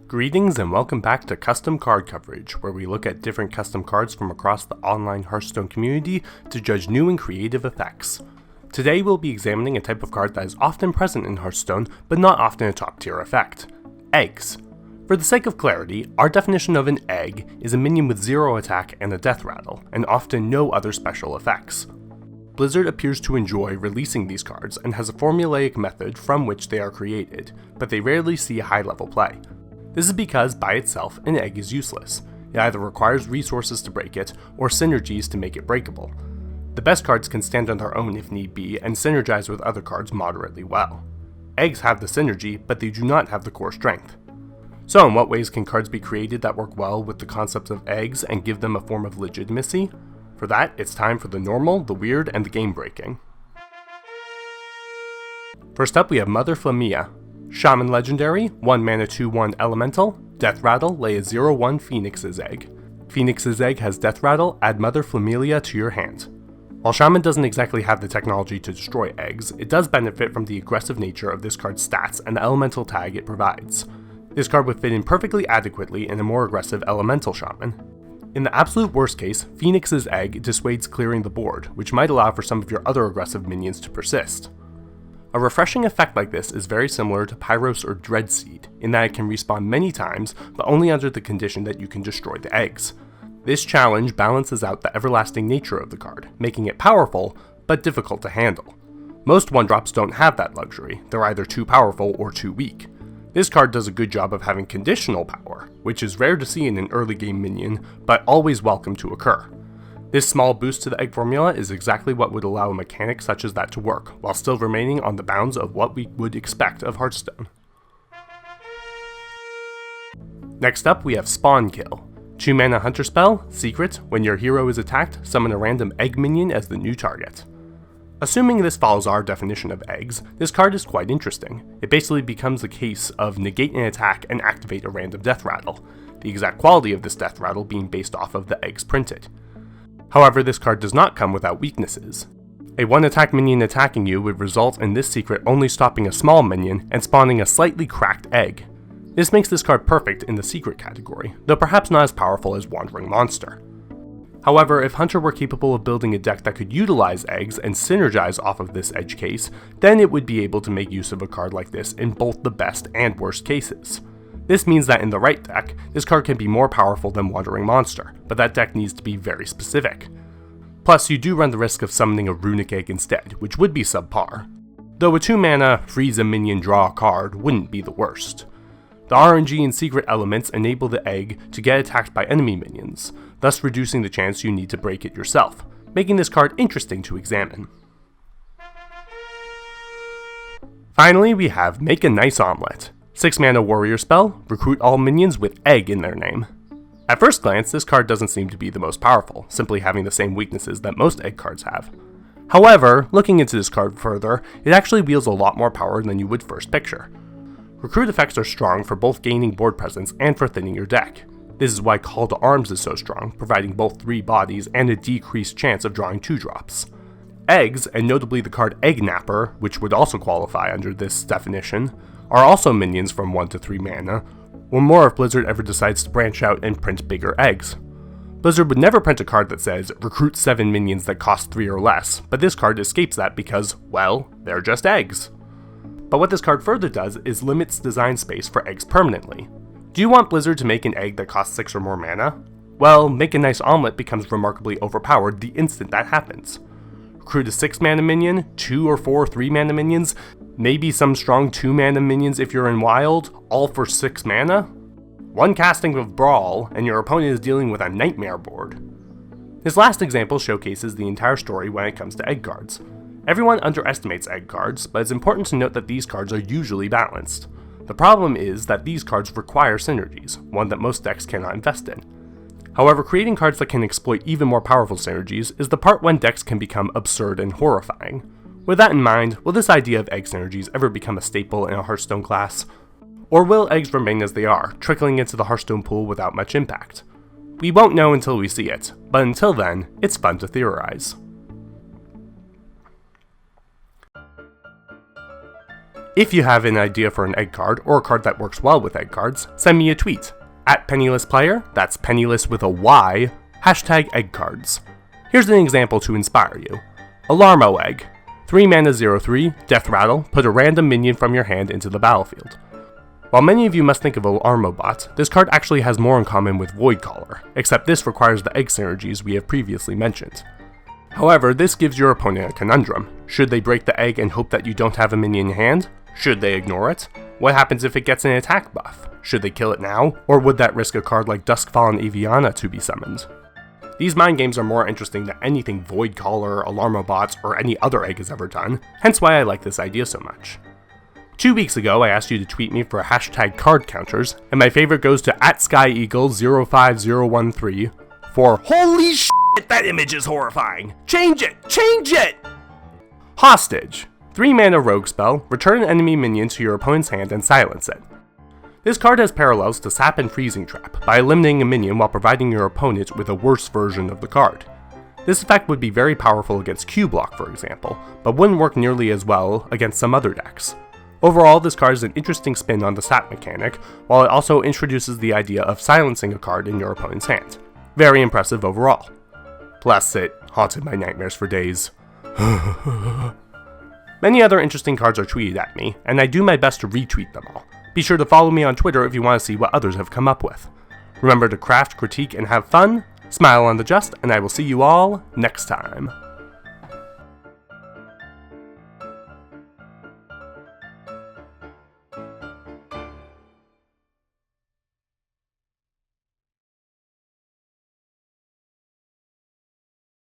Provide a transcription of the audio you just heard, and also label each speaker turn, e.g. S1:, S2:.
S1: Greetings and welcome back to Custom Card Coverage, where we look at different custom cards from across the online Hearthstone community to judge new and creative effects. Today we'll be examining a type of card that is often present in Hearthstone, but not often a top tier effect: eggs. For the sake of clarity, our definition of an egg is a minion with 0 attack and a death rattle, and often no other special effects. Blizzard appears to enjoy releasing these cards and has a formulaic method from which they are created, but they rarely see high level play. This is because, by itself, an egg is useless. It either requires resources to break it, or synergies to make it breakable. The best cards can stand on their own if need be, and synergize with other cards moderately well. Eggs have the synergy, but they do not have the core strength. So in what ways can cards be created that work well with the concept of eggs and give them a form of legitimacy? For that, it's time for the normal, the weird, and the game-breaking. First up, we have Mother Flamia. Shaman Legendary, 1 mana 2/1 Elemental, Death Rattle, lay a 0/1 Phoenix's Egg. Phoenix's Egg has Death Rattle, add Mother Flamia to your hand. While Shaman doesn't exactly have the technology to destroy eggs, it does benefit from the aggressive nature of this card's stats and the elemental tag it provides. This card would fit in perfectly adequately in a more aggressive Elemental Shaman. In the absolute worst case, Phoenix's Egg dissuades clearing the board, which might allow for some of your other aggressive minions to persist. A refreshing effect like this is very similar to Pyros or Dreadseed, in that it can respawn many times, but only under the condition that you can destroy the eggs. This challenge balances out the everlasting nature of the card, making it powerful, but difficult to handle. Most 1-drops don't have that luxury, they're either too powerful or too weak. This card does a good job of having conditional power, which is rare to see in an early game minion, but always welcome to occur. This small boost to the egg formula is exactly what would allow a mechanic such as that to work, while still remaining on the bounds of what we would expect of Hearthstone. Next up, we have Spawn Kill. 2 mana Hunter spell, secret, when your hero is attacked, summon a random egg minion as the new target. Assuming this follows our definition of eggs, this card is quite interesting. It basically becomes a case of negate an attack and activate a random death rattle, the exact quality of this death rattle being based off of the eggs printed. However, this card does not come without weaknesses. A 1-attack minion attacking you would result in this secret only stopping a small minion and spawning a slightly cracked egg. This makes this card perfect in the secret category, though perhaps not as powerful as Wandering Monster. However, if Hunter were capable of building a deck that could utilize eggs and synergize off of this edge case, then it would be able to make use of a card like this in both the best and worst cases. This means that in the right deck, this card can be more powerful than Wandering Monster, but that deck needs to be very specific. Plus, you do run the risk of summoning a Runic Egg instead, which would be subpar. Though a 2 mana freeze a minion draw a card wouldn't be the worst. The RNG and secret elements enable the egg to get attacked by enemy minions, thus reducing the chance you need to break it yourself, making this card interesting to examine. Finally, we have Make a Nice Omelet. 6 mana warrior spell, recruit all minions with egg in their name. At first glance, this card doesn't seem to be the most powerful, simply having the same weaknesses that most egg cards have. However, looking into this card further, it actually wields a lot more power than you would first picture. Recruit effects are strong for both gaining board presence and for thinning your deck. This is why Call to Arms is so strong, providing both 3 bodies and a decreased chance of drawing 2-drops. Eggs, and notably the card Egg Napper, which would also qualify under this definition, are also minions from 1 to 3 mana, or more if Blizzard ever decides to branch out and print bigger eggs. Blizzard would never print a card that says, recruit 7 minions that cost 3 or less, but this card escapes that because, well, they're just eggs. But what this card further does is limits design space for eggs permanently. Do you want Blizzard to make an egg that costs 6 or more mana? Well, Make a Nice Omelet becomes remarkably overpowered the instant that happens. Recruit a 6 mana minion, 2 or 4 3 mana minions, maybe some strong 2 mana minions if you're in Wild, all for 6 mana? One casting of Brawl, and your opponent is dealing with a nightmare board. This last example showcases the entire story when it comes to egg cards. Everyone underestimates egg cards, but it's important to note that these cards are usually balanced. The problem is that these cards require synergies, one that most decks cannot invest in. However, creating cards that can exploit even more powerful synergies is the part when decks can become absurd and horrifying. With that in mind, will this idea of egg synergies ever become a staple in a Hearthstone class? Or will eggs remain as they are, trickling into the Hearthstone pool without much impact? We won't know until we see it, but until then, it's fun to theorize. If you have an idea for an egg card, or a card that works well with egg cards, send me a tweet. @PennilessPlayer, that's penniless with a Y, #eggcards. Here's an example to inspire you. Alarmo Egg. 3 mana 0/3, Death Rattle, put a random minion from your hand into the battlefield. While many of you must think of Alarmobot, this card actually has more in common with Voidcaller, except this requires the egg synergies we have previously mentioned. However, this gives your opponent a conundrum. Should they break the egg and hope that you don't have a minion in hand? Should they ignore it? What happens if it gets an attack buff? Should they kill it now? Or would that risk a card like Duskfallen Aviana to be summoned? These mind games are more interesting than anything Voidcaller, Alarmobot, or any other egg has ever done, hence why I like this idea so much. 2 weeks ago, I asked you to tweet me for #card counters, and my favorite goes to @SkyEagle05013 for "Holy shit, that image is horrifying! Change it! Change it!" Hostage. 3 mana rogue spell, return an enemy minion to your opponent's hand and silence it. This card has parallels to Sap and Freezing Trap by eliminating a minion while providing your opponent with a worse version of the card. This effect would be very powerful against Q-Block, for example, but wouldn't work nearly as well against some other decks. Overall, this card is an interesting spin on the Sap mechanic, while it also introduces the idea of silencing a card in your opponent's hand. Very impressive overall. Bless it, haunted my nightmares for days. Many other interesting cards are tweeted at me, and I do my best to retweet them all. Be sure to follow me on Twitter if you want to see what others have come up with. Remember to craft, critique, and have fun, smile on the just, and I will see you all next time.